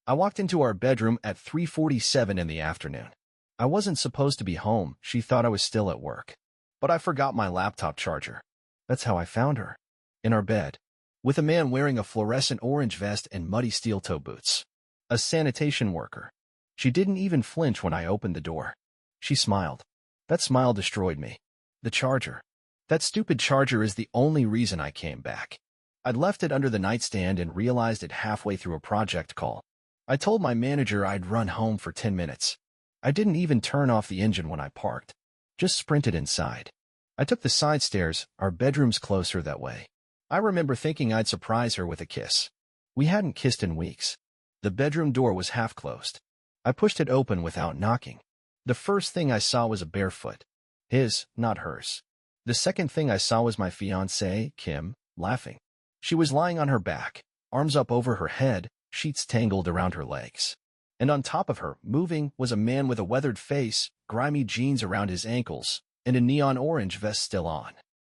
I walked into our bedroom at 3:47 in the afternoon. I wasn't supposed to be home. She thought I was still at work. But I forgot my laptop charger. That's how I found her. In our bed. With a man wearing a fluorescent orange vest and muddy steel-toe boots. A sanitation worker. She didn't even flinch when I opened the door. She smiled. That smile destroyed me. The charger. That stupid charger is the only reason I came back. I'd left it under the nightstand and realized it halfway through a project call. I told my manager I'd run home for 10 minutes. I didn't even turn off the engine when I parked. Just sprinted inside. I took the side stairs, our bedroom's closer that way. I remember thinking I'd surprise her with a kiss. We hadn't kissed in weeks. The bedroom door was half closed. I pushed it open without knocking. The first thing I saw was a bare foot. His, not hers. The second thing I saw was my fiancée, Kim, laughing. She was lying on her back, arms up over her head, sheets tangled around her legs. And on top of her, moving, was a man with a weathered face, grimy jeans around his ankles, and a neon orange vest still on.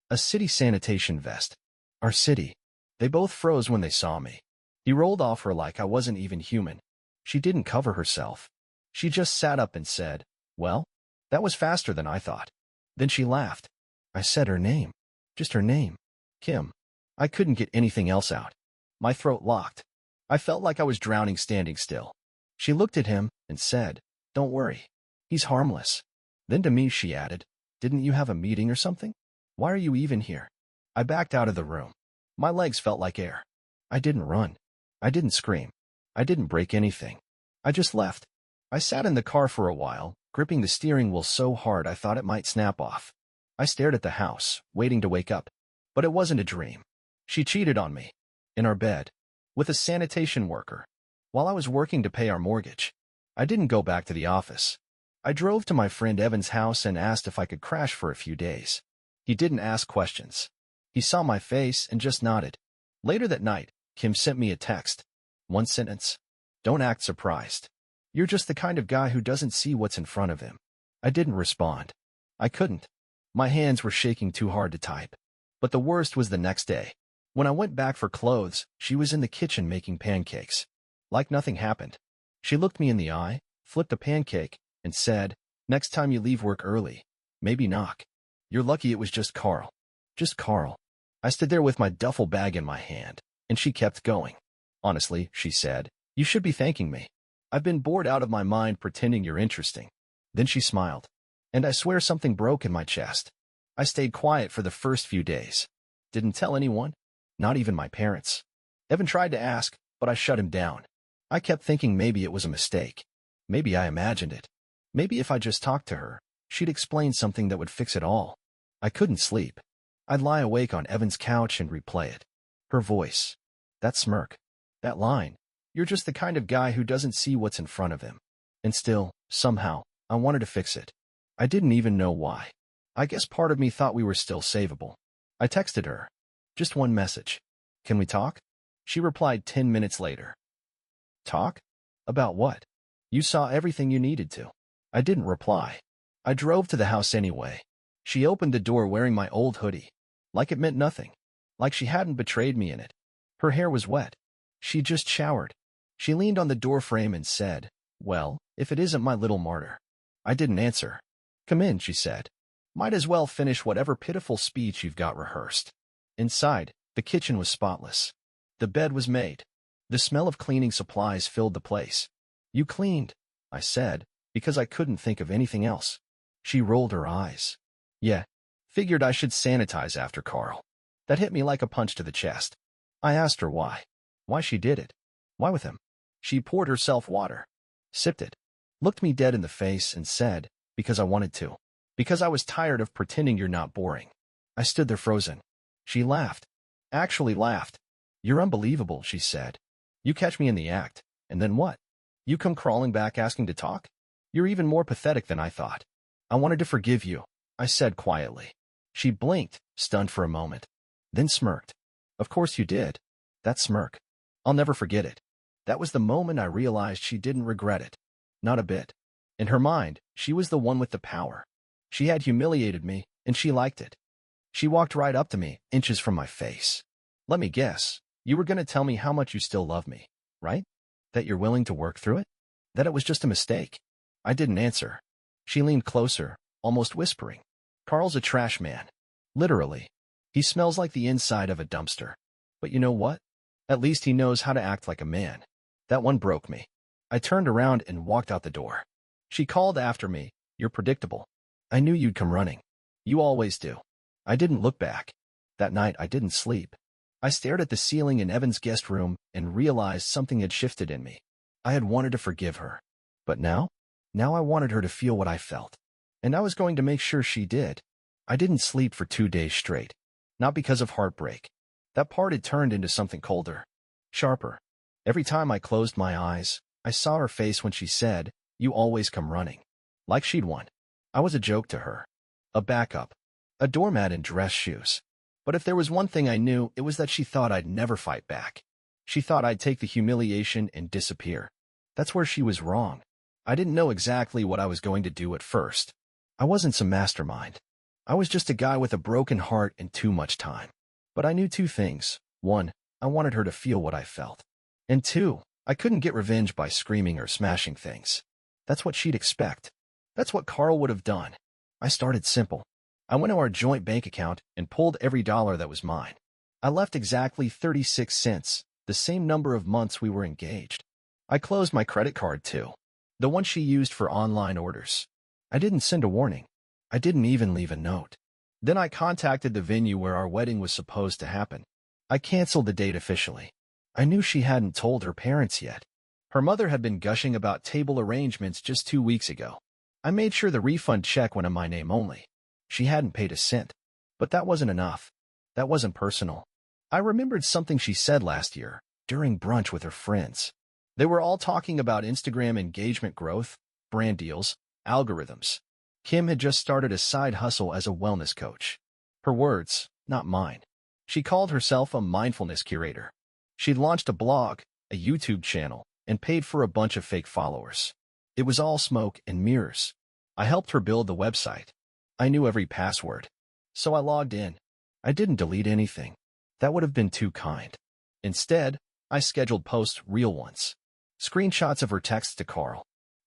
A city sanitation vest. Our city. They both froze when they saw me. He rolled off her like I wasn't even human. She didn't cover herself. She just sat up and said, "Well, that was faster than I thought." Then she laughed. I said her name. Just her name. Kim. I couldn't get anything else out. My throat locked. I felt like I was drowning standing still. She looked at him and said, "Don't worry. He's harmless." Then to me she added, "Didn't you have a meeting or something? Why are you even here?" I backed out of the room. My legs felt like air. I didn't run. I didn't scream. I didn't break anything. I just left. I sat in the car for a while, gripping the steering wheel so hard I thought it might snap off. I stared at the house, waiting to wake up. But it wasn't a dream. She cheated on me. In our bed. With a sanitation worker. While I was working to pay our mortgage. I didn't go back to the office. I drove to my friend Evan's house and asked if I could crash for a few days. He didn't ask questions. He saw my face and just nodded. Later that night, Kim sent me a text. One sentence. "Don't act surprised. You're just the kind of guy who doesn't see what's in front of him." I didn't respond. I couldn't. My hands were shaking too hard to type. But the worst was the next day. When I went back for clothes, she was in the kitchen making pancakes. Like nothing happened. She looked me in the eye, flipped a pancake, and said, "Next time you leave work early, maybe knock. You're lucky it was just Carl." Just Carl. I stood there with my duffel bag in my hand, and she kept going. "Honestly," she said, "you should be thanking me. I've been bored out of my mind pretending you're interesting." Then she smiled. And I swear something broke in my chest. I stayed quiet for the first few days. Didn't tell anyone. Not even my parents. Evan tried to ask, but I shut him down. I kept thinking maybe it was a mistake. Maybe I imagined it. Maybe if I just talked to her, she'd explain something that would fix it all. I couldn't sleep. I'd lie awake on Evan's couch and replay it. Her voice. That smirk. That line. "You're just the kind of guy who doesn't see what's in front of him." And still, somehow, I wanted to fix it. I didn't even know why. I guess part of me thought we were still savable. I texted her. Just one message. "Can we talk?" She replied 10 minutes later. "Talk? About what? You saw everything you needed to." I didn't reply. I drove to the house anyway. She opened the door wearing my old hoodie. Like it meant nothing. Like she hadn't betrayed me in it. Her hair was wet. She just showered. She leaned on the doorframe and said, "Well, if it isn't my little martyr." I didn't answer. "Come in," she said. "Might as well finish whatever pitiful speech you've got rehearsed." Inside, the kitchen was spotless. The bed was made. The smell of cleaning supplies filled the place. "You cleaned," I said, because I couldn't think of anything else. She rolled her eyes. "Yeah, figured I should sanitize after Carl." That hit me like a punch to the chest. I asked her why. Why she did it. Why with him? She poured herself water. Sipped it. Looked me dead in the face and said, "Because I wanted to. Because I was tired of pretending you're not boring." I stood there frozen. She laughed. Actually laughed. "You're unbelievable," she said. "You catch me in the act, and then what? You come crawling back asking to talk? You're even more pathetic than I thought." "I wanted to forgive you," I said quietly. She blinked, stunned for a moment. Then smirked. "Of course you did." That smirk. I'll never forget it. That was the moment I realized she didn't regret it. Not a bit. In her mind, she was the one with the power. She had humiliated me, and she liked it. She walked right up to me, inches from my face. "Let me guess. You were going to tell me how much you still love me, right?" That you're willing to work through it? That it was just a mistake? I didn't answer. She leaned closer, almost whispering. Carl's a trash man. Literally. He smells like the inside of a dumpster. But you know what? At least he knows how to act like a man. That one broke me. I turned around and walked out the door. She called after me, "You're predictable. I knew you'd come running. You always do." I didn't look back. That night I didn't sleep. I stared at the ceiling in Evan's guest room and realized something had shifted in me. I had wanted to forgive her. But now I wanted her to feel what I felt. And I was going to make sure she did. I didn't sleep for 2 days straight. Not because of heartbreak. That part had turned into something colder. Sharper. Every time I closed my eyes, I saw her face when she said, "You always come running." Like she'd won. I was a joke to her. A backup. A doormat in dress shoes. But if there was one thing I knew, it was that she thought I'd never fight back. She thought I'd take the humiliation and disappear. That's where she was wrong. I didn't know exactly what I was going to do at first. I wasn't some mastermind. I was just a guy with a broken heart and too much time. But I knew 2 things. 1, I wanted her to feel what I felt. And 2, I couldn't get revenge by screaming or smashing things. That's what she'd expect. That's what Carl would have done. I started simple. I went to our joint bank account and pulled every dollar that was mine. I left exactly 36 cents, the same number of months we were engaged. I closed my credit card too. The one she used for online orders. I didn't send a warning. I didn't even leave a note. Then I contacted the venue where our wedding was supposed to happen. I canceled the date officially. I knew she hadn't told her parents yet. Her mother had been gushing about table arrangements just 2 weeks ago. I made sure the refund check went in my name only. She hadn't paid a cent. But that wasn't enough. That wasn't personal. I remembered something she said last year, during brunch with her friends. They were all talking about Instagram engagement growth, brand deals, algorithms. Kim had just started a side hustle as a wellness coach. Her words, not mine. She called herself a mindfulness curator. She'd launched a blog, a YouTube channel, and paid for a bunch of fake followers. It was all smoke and mirrors. I helped her build the website. I knew every password. So I logged in. I didn't delete anything. That would have been too kind. Instead, I scheduled posts, real ones. Screenshots of her texts to Carl.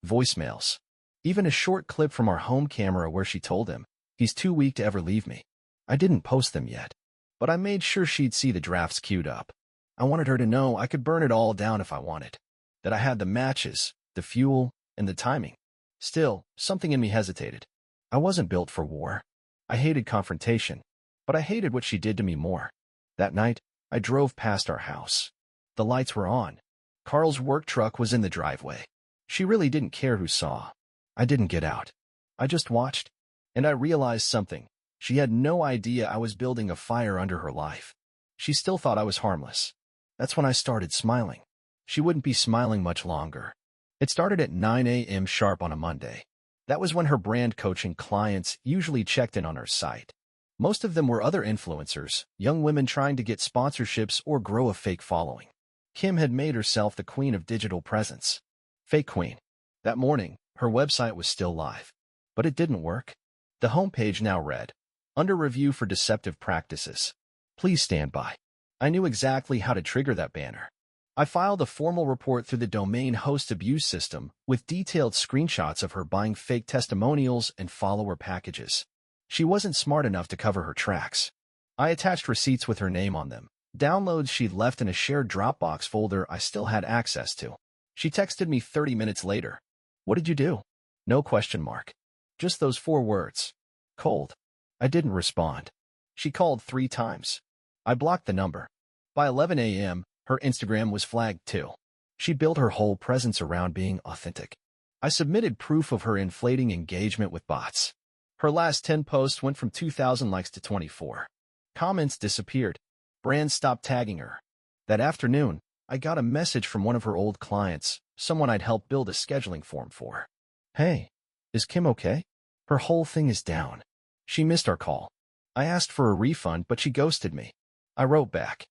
Voicemails. Even a short clip from our home camera where she told him, "He's too weak to ever leave me." I didn't post them yet. But I made sure she'd see the drafts queued up. I wanted her to know I could burn it all down if I wanted. That I had the matches, the fuel, and the timing. Still, something in me hesitated. I wasn't built for war. I hated confrontation. But I hated what she did to me more. That night, I drove past our house. The lights were on. Carl's work truck was in the driveway. She really didn't care who saw. I didn't get out. I just watched. And I realized something. She had no idea I was building a fire under her life. She still thought I was harmless. That's when I started smiling. She wouldn't be smiling much longer. It started at 9 a.m. sharp on a Monday. That was when her brand coaching clients usually checked in on her site. Most of them were other influencers, young women trying to get sponsorships or grow a fake following. Kim had made herself the queen of digital presence. Fake queen. That morning, her website was still live. But it didn't work. The homepage now read, "Under review for deceptive practices. Please stand by." I knew exactly how to trigger that banner. I filed a formal report through the domain host abuse system with detailed screenshots of her buying fake testimonials and follower packages. She wasn't smart enough to cover her tracks. I attached receipts with her name on them, downloads she'd left in a shared Dropbox folder I still had access to. She texted me 30 minutes later. "What did you do?" No question mark. Just those 4 words. Cold. I didn't respond. She called 3 times. I blocked the number. By 11 a.m., her Instagram was flagged too. She built her whole presence around being authentic. I submitted proof of her inflating engagement with bots. Her last 10 posts went from 2,000 likes to 24. Comments disappeared. Brands stopped tagging her. That afternoon, I got a message from one of her old clients, someone I'd helped build a scheduling form for. "Hey, is Kim okay? Her whole thing is down. She missed our call. I asked for a refund, but she ghosted me." I wrote back,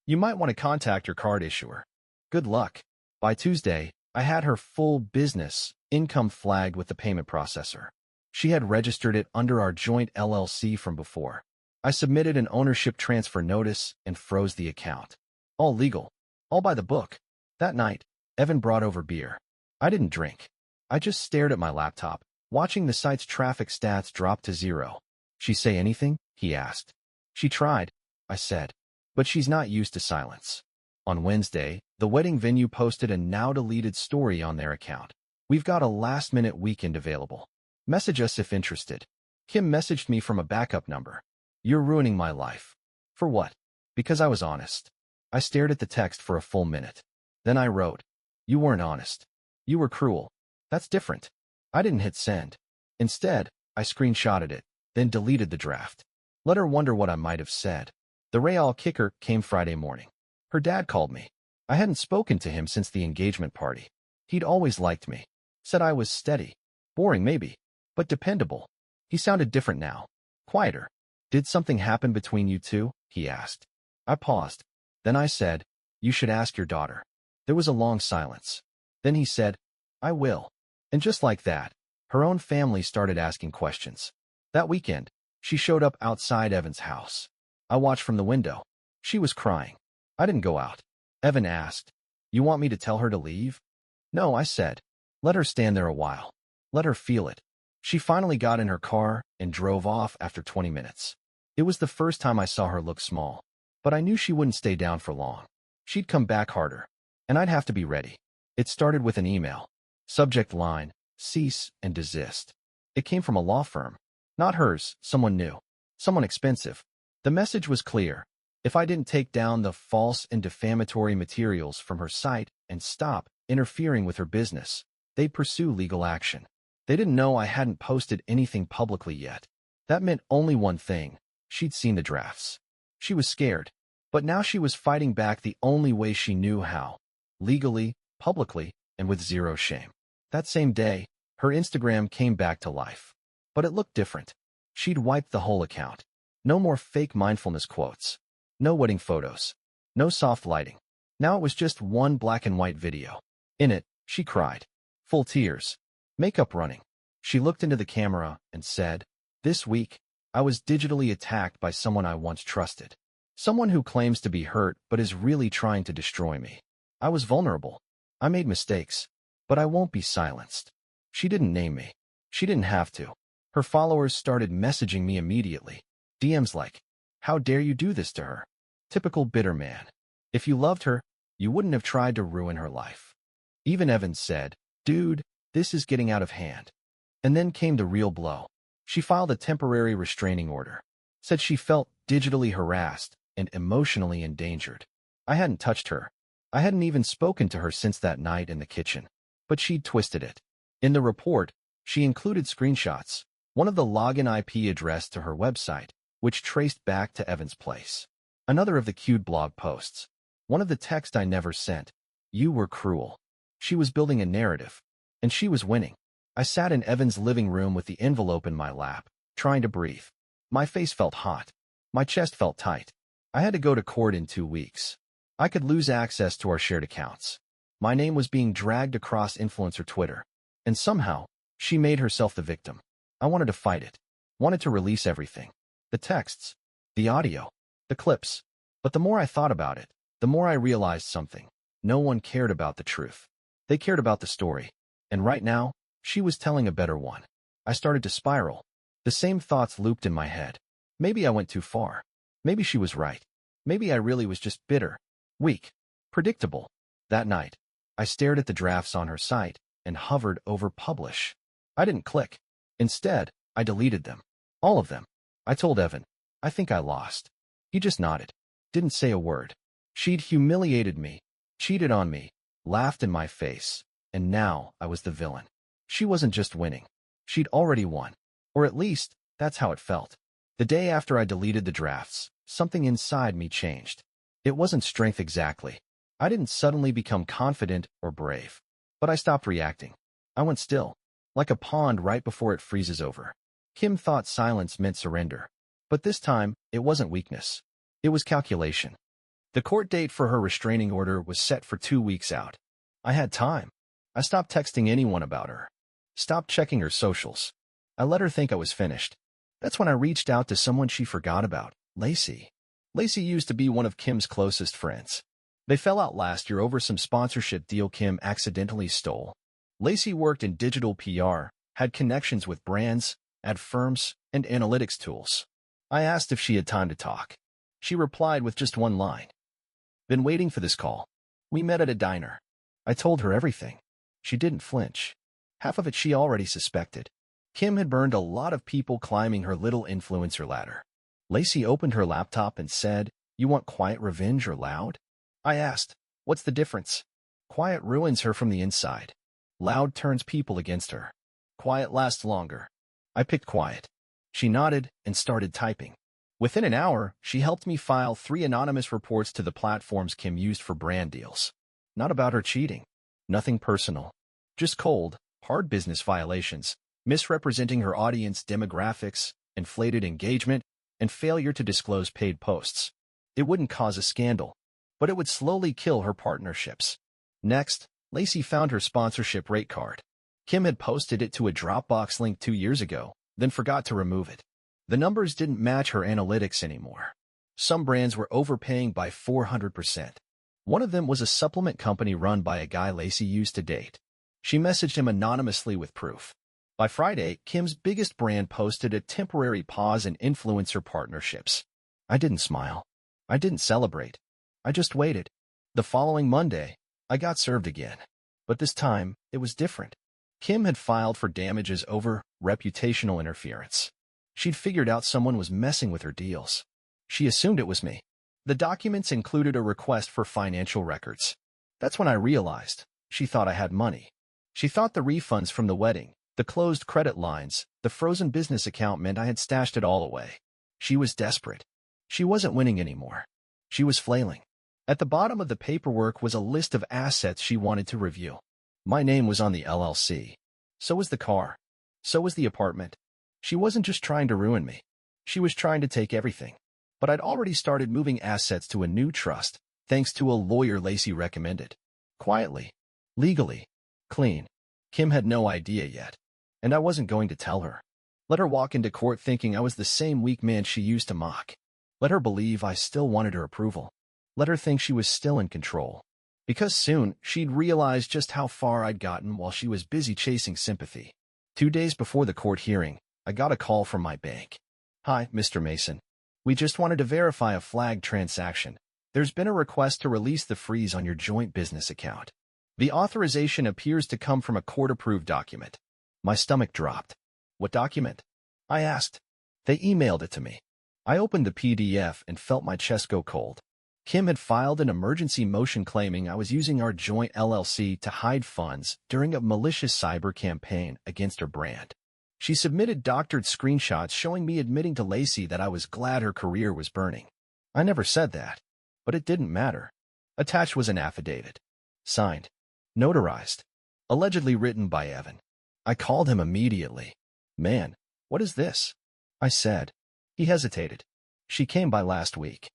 "You might want to contact your card issuer. Good luck." By Tuesday, I had her full business income flagged with the payment processor. She had registered it under our joint LLC from before. I submitted an ownership transfer notice and froze the account. All legal. All by the book. That night, Evan brought over beer. I didn't drink. I just stared at my laptop, watching the site's traffic stats drop to 0. She say anything? He asked. She tried, I said. But she's not used to silence. On Wednesday, the wedding venue posted a now-deleted story on their account. We've got a last-minute weekend available. Message us if interested. Kim messaged me from a backup number. You're ruining my life. For what? Because I was honest. I stared at the text for a full minute. Then I wrote, you weren't honest. You were cruel. That's different. I didn't hit send. Instead, I screenshotted it, then deleted the draft. Let her wonder what I might have said. The real kicker came Friday morning. Her dad called me. I hadn't spoken to him since the engagement party. He'd always liked me. Said I was steady. Boring maybe, but dependable. He sounded different now. Quieter. Did something happen between you two? He asked. I paused. Then I said, you should ask your daughter. There was a long silence. Then he said, I will. And just like that, her own family started asking questions. That weekend, she showed up outside Evan's house. I watched from the window. She was crying. I didn't go out. Evan asked, you want me to tell her to leave? No, I said. Let her stand there a while. Let her feel it. She finally got in her car and drove off after 20 minutes. It was the first time I saw her look small, but I knew she wouldn't stay down for long. She'd come back harder, and I'd have to be ready. It started with an email. Subject line, cease and desist. It came from a law firm. Not hers, someone new. Someone expensive. The message was clear. If I didn't take down the false and defamatory materials from her site and stop interfering with her business, they'd pursue legal action. They didn't know I hadn't posted anything publicly yet. That meant only one thing. She'd seen the drafts. She was scared. But now she was fighting back the only way she knew how. Legally, publicly, and with zero shame. That same day, her Instagram came back to life. But it looked different. She'd wiped the whole account. No more fake mindfulness quotes. No wedding photos. No soft lighting. Now it was just one black and white video. In it, she cried. Full tears. Makeup running. She looked into the camera and said, this week, I was digitally attacked by someone I once trusted. Someone who claims to be hurt but is really trying to destroy me. I was vulnerable. I made mistakes. But I won't be silenced. She didn't name me. She didn't have to. Her followers started messaging me immediately. DMs like, how dare you do this to her? Typical bitter man. If you loved her, you wouldn't have tried to ruin her life. Even Evans said, dude, this is getting out of hand. And then came the real blow. She filed a temporary restraining order. Said she felt digitally harassed and emotionally endangered. I hadn't touched her. I hadn't even spoken to her since that night in the kitchen. But she'd twisted it. In the report, she included screenshots, one of the login IP address to her website, which traced back to Evan's place. Another of the cute blog posts. One of the text I never sent. You were cruel. She was building a narrative. And she was winning. I sat in Evan's living room with the envelope in my lap, trying to breathe. My face felt hot. My chest felt tight. I had to go to court in 2 weeks. I could lose access to our shared accounts. My name was being dragged across influencer Twitter. And somehow, she made herself the victim. I wanted to fight it. Wanted to release everything. The texts. The audio. The clips. But the more I thought about it, the more I realized something. No one cared about the truth. They cared about the story. And right now, she was telling a better one. I started to spiral. The same thoughts looped in my head. Maybe I went too far. Maybe she was right. Maybe I really was just bitter. Weak. Predictable. That night, I stared at the drafts on her site and hovered over publish. I didn't click. Instead, I deleted them. All of them. I told Evan, I think I lost. He just nodded. Didn't say a word. She'd humiliated me, cheated on me, laughed in my face, and now I was the villain. She wasn't just winning. She'd already won. Or at least, that's how it felt. The day after I deleted the drafts, something inside me changed. It wasn't strength exactly. I didn't suddenly become confident or brave. But I stopped reacting. I went still, like a pond right before it freezes over. Kim thought silence meant surrender. But this time, it wasn't weakness. It was calculation. The court date for her restraining order was set for 2 weeks out. I had time. I stopped texting anyone about her. Stopped checking her socials. I let her think I was finished. That's when I reached out to someone she forgot about, Lacey. Lacey used to be one of Kim's closest friends. They fell out last year over some sponsorship deal Kim accidentally stole. Lacey worked in digital PR, had connections with brands, ad firms, and analytics tools. I asked if she had time to talk. She replied with just one line. Been waiting for this call. We met at a diner. I told her everything. She didn't flinch. Half of it she already suspected. Kim had burned a lot of people climbing her little influencer ladder. Lacey opened her laptop and said, "You want quiet revenge or loud?" I asked, "What's the difference?" Quiet ruins her from the inside. Loud turns people against her. Quiet lasts longer. I picked quiet. She nodded and started typing. Within an hour, she helped me file 3 anonymous reports to the platforms Kim used for brand deals. Not about her cheating. Nothing personal. Just cold, hard business violations, misrepresenting her audience demographics, inflated engagement, and failure to disclose paid posts. It wouldn't cause a scandal, but it would slowly kill her partnerships. Next, Lacey found her sponsorship rate card. Kim had posted it to a Dropbox link 2 years ago, then forgot to remove it. The numbers didn't match her analytics anymore. Some brands were overpaying by 400%. One of them was a supplement company run by a guy Lacey used to date. She messaged him anonymously with proof. By Friday, Kim's biggest brand posted a temporary pause in influencer partnerships. I didn't smile. I didn't celebrate. I just waited. The following Monday, I got served again. But this time, it was different. Kim had filed for damages over reputational interference. She'd figured out someone was messing with her deals. She assumed it was me. The documents included a request for financial records. That's when I realized she thought I had money. She thought the refunds from the wedding, the closed credit lines, the frozen business account meant I had stashed it all away. She was desperate. She wasn't winning anymore. She was flailing. At the bottom of the paperwork was a list of assets she wanted to review. My name was on the LLC. So was the car. So was the apartment. She wasn't just trying to ruin me. She was trying to take everything. But I'd already started moving assets to a new trust, thanks to a lawyer Lacey recommended. Quietly. Legally. Clean. Kim had no idea yet. And I wasn't going to tell her. Let her walk into court thinking I was the same weak man she used to mock. Let her believe I still wanted her approval. Let her think she was still in control. Because soon, she'd realize just how far I'd gotten while she was busy chasing sympathy. 2 days before the court hearing, I got a call from my bank. "Hi, Mr. Mason. We just wanted to verify a flagged transaction. There's been a request to release the freeze on your joint business account. The authorization appears to come from a court-approved document." My stomach dropped. "What document?" I asked. They emailed it to me. I opened the PDF and felt my chest go cold. Kim had filed an emergency motion claiming I was using our joint LLC to hide funds during a malicious cyber campaign against her brand. She submitted doctored screenshots showing me admitting to Lacey that I was glad her career was burning. I never said that, but it didn't matter. Attached was an affidavit. Signed. Notarized. Allegedly written by Evan. I called him immediately. "Man, what is this?" I said. He hesitated. "She came by last week."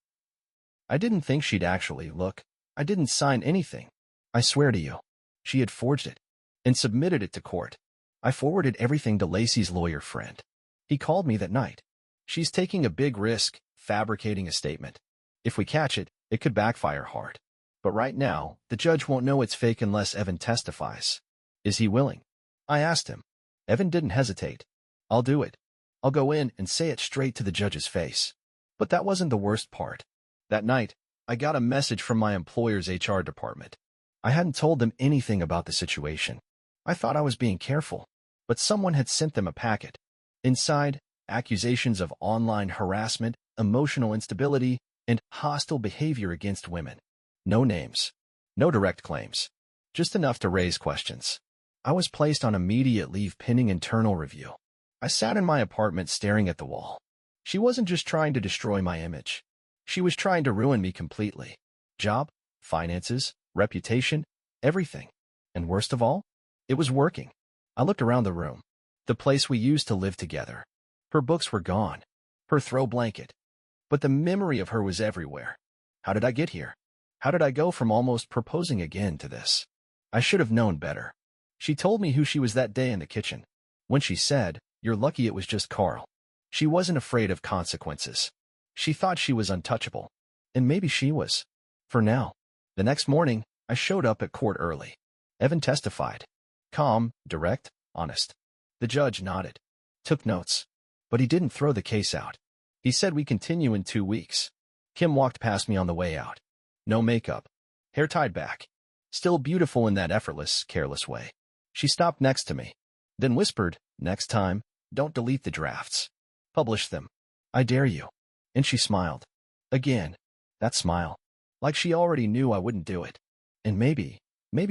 I didn't think she'd actually look. I didn't sign anything. I swear to you. She had forged it and submitted it to court. I forwarded everything to Lacey's lawyer friend. He called me that night. "She's taking a big risk, fabricating a statement. If we catch it, it could backfire hard. But right now, the judge won't know it's fake unless Evan testifies. Is he willing?" I asked him. Evan didn't hesitate. "I'll do it. I'll go in and say it straight to the judge's face." But that wasn't the worst part. That night, I got a message from my employer's HR department. I hadn't told them anything about the situation. I thought I was being careful, but someone had sent them a packet. Inside, accusations of online harassment, emotional instability, and hostile behavior against women. No names. No direct claims. Just enough to raise questions. I was placed on immediate leave pending internal review. I sat in my apartment staring at the wall. She wasn't just trying to destroy my image. She was trying to ruin me completely. Job, finances, reputation, everything. And worst of all, it was working. I looked around the room. The place we used to live together. Her books were gone. Her throw blanket. But the memory of her was everywhere. How did I get here? How did I go from almost proposing again to this? I should have known better. She told me who she was that day in the kitchen. When she said, "You're lucky it was just Carl." She wasn't afraid of consequences. She thought she was untouchable. And maybe she was. For now. The next morning, I showed up at court early. Evan testified. Calm, direct, honest. The judge nodded, took notes, but he didn't throw the case out. He said we continue in 2 weeks. Kim walked past me on the way out. No makeup, hair tied back, still beautiful in that effortless, careless way. She stopped next to me, then whispered, "Next time, don't delete the drafts. Publish them. I dare you." And she smiled. Again, that smile. Like she already knew I wouldn't do it. And maybe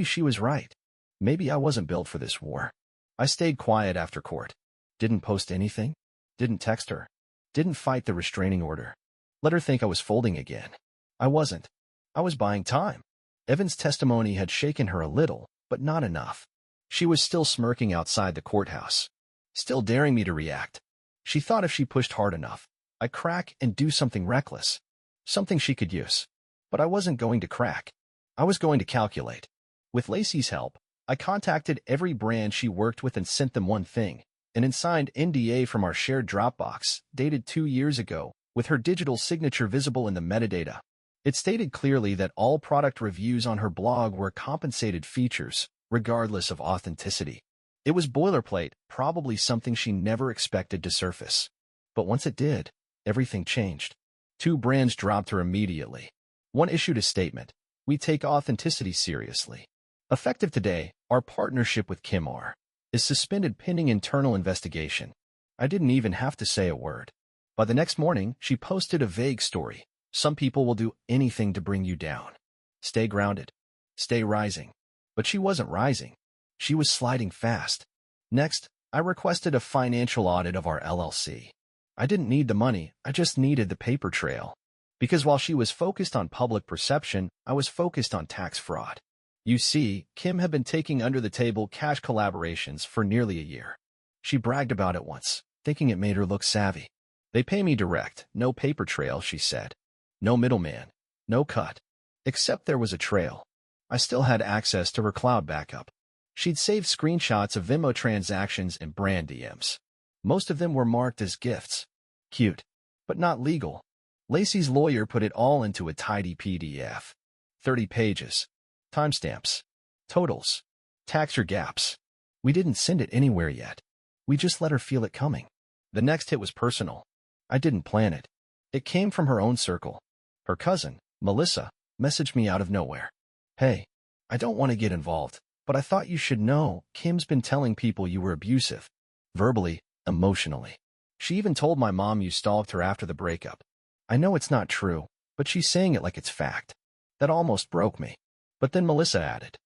she was right. Maybe I wasn't built for this war. I stayed quiet after court. Didn't post anything. Didn't text her. Didn't fight the restraining order. Let her think I was folding again. I wasn't. I was buying time. Evan's testimony had shaken her a little, but not enough. She was still smirking outside the courthouse, still daring me to react. She thought if she pushed hard enough, I'd crack and do something reckless, something she could use. But I wasn't going to crack. I was going to calculate. With Lacey's help, I contacted every brand she worked with and sent them one thing, an unsigned NDA from our shared Dropbox, dated 2 years ago, with her digital signature visible in the metadata. It stated clearly that all product reviews on her blog were compensated features, regardless of authenticity. It was boilerplate, probably something she never expected to surface. But once it did, everything changed. 2 brands dropped her immediately. One issued a statement: "We take authenticity seriously." Effective today, our partnership with Kim R. is suspended pending internal investigation. I didn't even have to say a word. By the next morning, she posted a vague story. Some people will do anything to bring you down. Stay grounded. Stay rising. But she wasn't rising. She was sliding fast. Next, I requested a financial audit of our LLC. I didn't need the money, I just needed the paper trail. Because while she was focused on public perception, I was focused on tax fraud. You see, Kim had been taking under-the-table cash collaborations for nearly a year. She bragged about it once, thinking it made her look savvy. "They pay me direct, no paper trail," she said. No middleman, no cut. Except there was a trail. I still had access to her cloud backup. She'd saved screenshots of Venmo transactions and brand DMs. Most of them were marked as gifts. Cute, but not legal. Lacey's lawyer put it all into a tidy PDF. 30 pages. Timestamps. Totals. Tax or gaps. We didn't send it anywhere yet. We just let her feel it coming. The next hit was personal. I didn't plan it. It came from her own circle. Her cousin, Melissa, messaged me out of nowhere. "Hey, I don't want to get involved, but I thought you should know Kim's been telling people you were abusive. Verbally, emotionally. She even told my mom you stalked her after the breakup. I know it's not true, but she's saying it like it's fact." That almost broke me. But then Melissa added,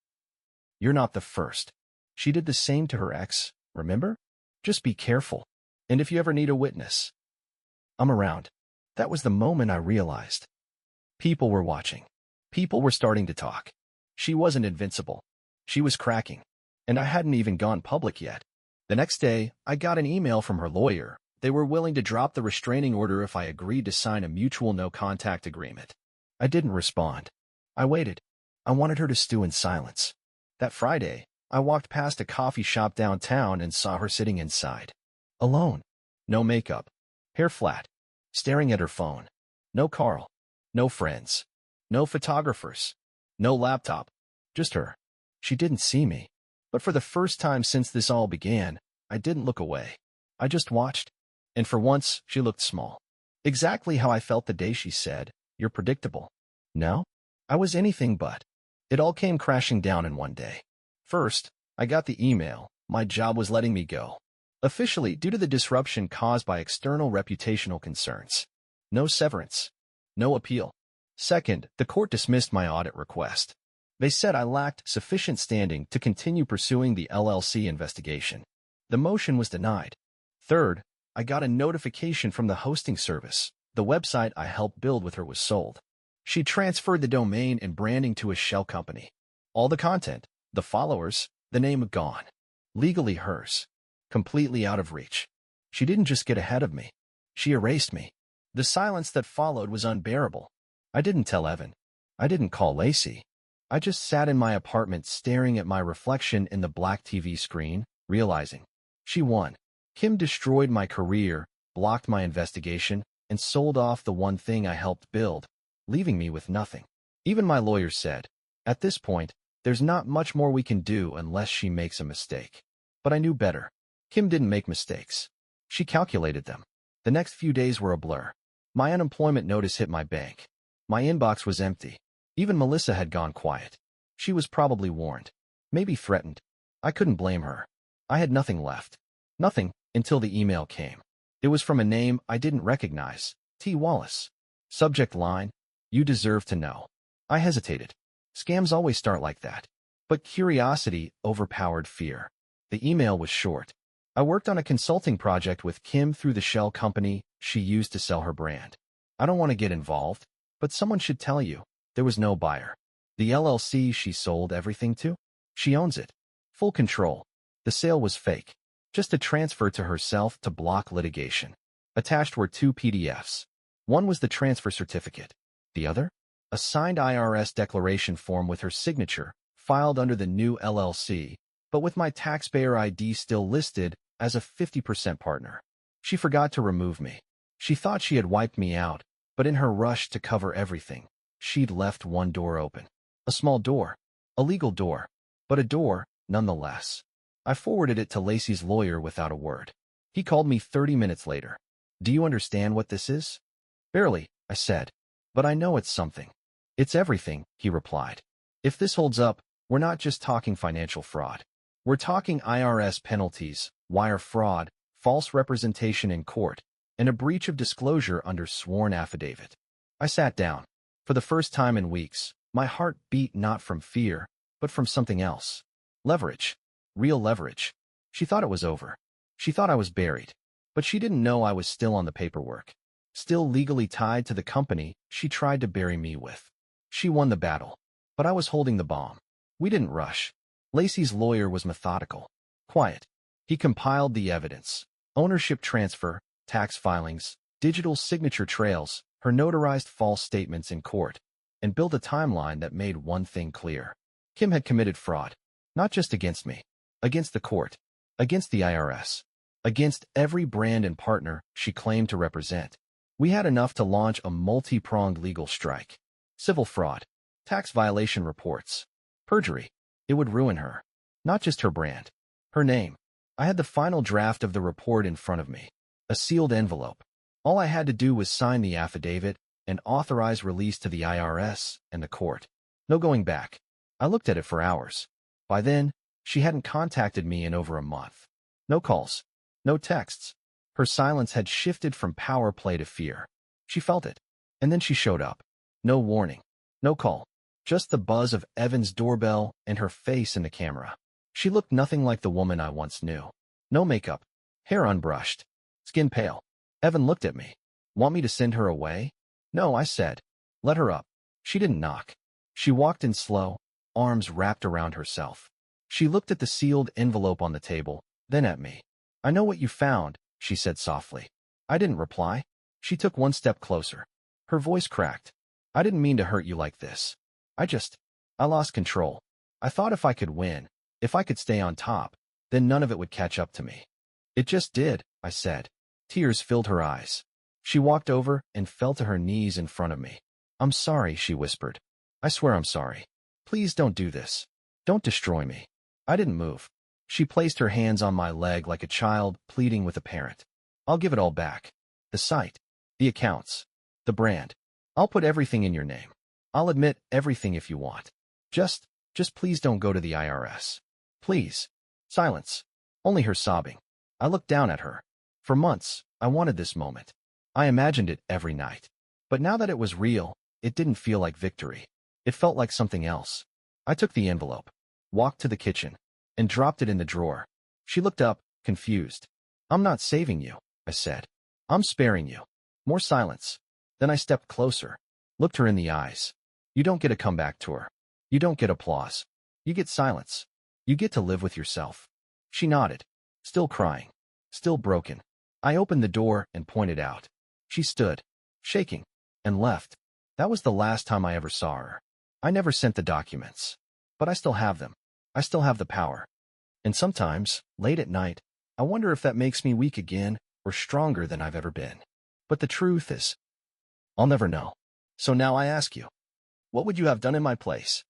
"You're not the first. She did the same to her ex, remember? Just be careful. And if you ever need a witness, I'm around." That was the moment I realized. People were watching. People were starting to talk. She wasn't invincible. She was cracking. And I hadn't even gone public yet. The next day, I got an email from her lawyer. They were willing to drop the restraining order if I agreed to sign a mutual no-contact agreement. I didn't respond. I waited. I wanted her to stew in silence. That Friday, I walked past a coffee shop downtown and saw her sitting inside. Alone. No makeup. Hair flat. Staring at her phone. No Carl. No friends. No photographers. No laptop. Just her. She didn't see me. But for the first time since this all began, I didn't look away. I just watched. And for once, she looked small. Exactly how I felt the day she said, "You're predictable." No? I was anything but. It all came crashing down in one day. First, I got the email. My job was letting me go. Officially, due to the disruption caused by external reputational concerns. No severance. No appeal. Second, the court dismissed my audit request. They said I lacked sufficient standing to continue pursuing the LLC investigation. The motion was denied. Third, I got a notification from the hosting service. The website I helped build with her was sold. She transferred the domain and branding to a shell company. All the content, the followers, the name gone. Legally hers. Completely out of reach. She didn't just get ahead of me. She erased me. The silence that followed was unbearable. I didn't tell Evan. I didn't call Lacey. I just sat in my apartment staring at my reflection in the black TV screen, realizing she won. Kim destroyed my career, blocked my investigation, and sold off the one thing I helped build, leaving me with nothing. Even my lawyer said, at this point, there's not much more we can do unless she makes a mistake. But I knew better. Kim didn't make mistakes. She calculated them. The next few days were a blur. My unemployment notice hit my bank. My inbox was empty. Even Melissa had gone quiet. She was probably warned. Maybe threatened. I couldn't blame her. I had nothing left. Nothing, until the email came. It was from a name I didn't recognize. T. Wallace. Subject line, "You deserve to know." I hesitated. Scams always start like that. But curiosity overpowered fear. The email was short. I worked on a consulting project with Kim through the shell company she used to sell her brand. I don't want to get involved, but someone should tell you. There was no buyer. The LLC she sold everything to? She owns it. Full control. The sale was fake. Just a transfer to herself to block litigation. Attached were 2 PDFs. One was the transfer certificate. The other? A signed IRS declaration form with her signature, filed under the new LLC, but with my taxpayer ID still listed as a 50% partner. She forgot to remove me. She thought she had wiped me out, but in her rush to cover everything, she'd left one door open. A small door. A legal door. But a door, nonetheless. I forwarded it to Lacey's lawyer without a word. He called me 30 minutes later. "Do you understand what this is?" "Barely," I said. "But I know it's something." "It's everything," he replied. "If this holds up, we're not just talking financial fraud. We're talking IRS penalties, wire fraud, false representation in court, and a breach of disclosure under sworn affidavit." I sat down. For the first time in weeks, my heart beat not from fear, but from something else. Leverage. Real leverage. She thought it was over. She thought I was buried. But she didn't know I was still on the paperwork. Still legally tied to the company she tried to bury me with. She won the battle. But I was holding the bomb. We didn't rush. Lacey's lawyer was methodical. Quiet. He compiled the evidence. Ownership transfer, tax filings, digital signature trails, her notarized false statements in court, and built a timeline that made one thing clear. Kim had committed fraud. Not just against me. Against the court. Against the IRS. Against every brand and partner she claimed to represent. We had enough to launch a multi-pronged legal strike. Civil fraud. Tax violation reports. Perjury. It would ruin her. Not just her brand. Her name. I had the final draft of the report in front of me. A sealed envelope. All I had to do was sign the affidavit and authorize release to the IRS and the court. No going back. I looked at it for hours. By then, she hadn't contacted me in over a month. No calls. No texts. Her silence had shifted from power play to fear. She felt it. And then she showed up. No warning. No call. Just the buzz of Evan's doorbell and her face in the camera. She looked nothing like the woman I once knew. No makeup. Hair unbrushed. Skin pale. Evan looked at me. "Want me to send her away?" "No," I said. "Let her up." She didn't knock. She walked in slow, arms wrapped around herself. She looked at the sealed envelope on the table, then at me. "I know what you found," she said softly. I didn't reply. She took one step closer. Her voice cracked. "I didn't mean to hurt you like this. I lost control. I thought if I could win, if I could stay on top, then none of it would catch up to me." "It just did," I said. Tears filled her eyes. She walked over and fell to her knees in front of me. "I'm sorry," she whispered. "I swear I'm sorry. Please don't do this. Don't destroy me." I didn't move. She placed her hands on my leg like a child pleading with a parent. "I'll give it all back. The site, the accounts, the brand. I'll put everything in your name. I'll admit everything if you want. Just please don't go to the IRS. Please." Silence. Only her sobbing. I looked down at her. For months, I wanted this moment. I imagined it every night. But now that it was real, it didn't feel like victory. It felt like something else. I took the envelope, walked to the kitchen, and dropped it in the drawer. She looked up, confused. "I'm not saving you," I said. "I'm sparing you." More silence. Then I stepped closer, looked her in the eyes. "You don't get a comeback tour. You don't get applause. You get silence. You get to live with yourself." She nodded, still crying, still broken. I opened the door and pointed out. She stood, shaking, and left. That was the last time I ever saw her. I never sent the documents. But I still have them. I still have the power. And sometimes, late at night, I wonder if that makes me weak again or stronger than I've ever been. But the truth is, I'll never know. So now I ask you, What would you have done in my place?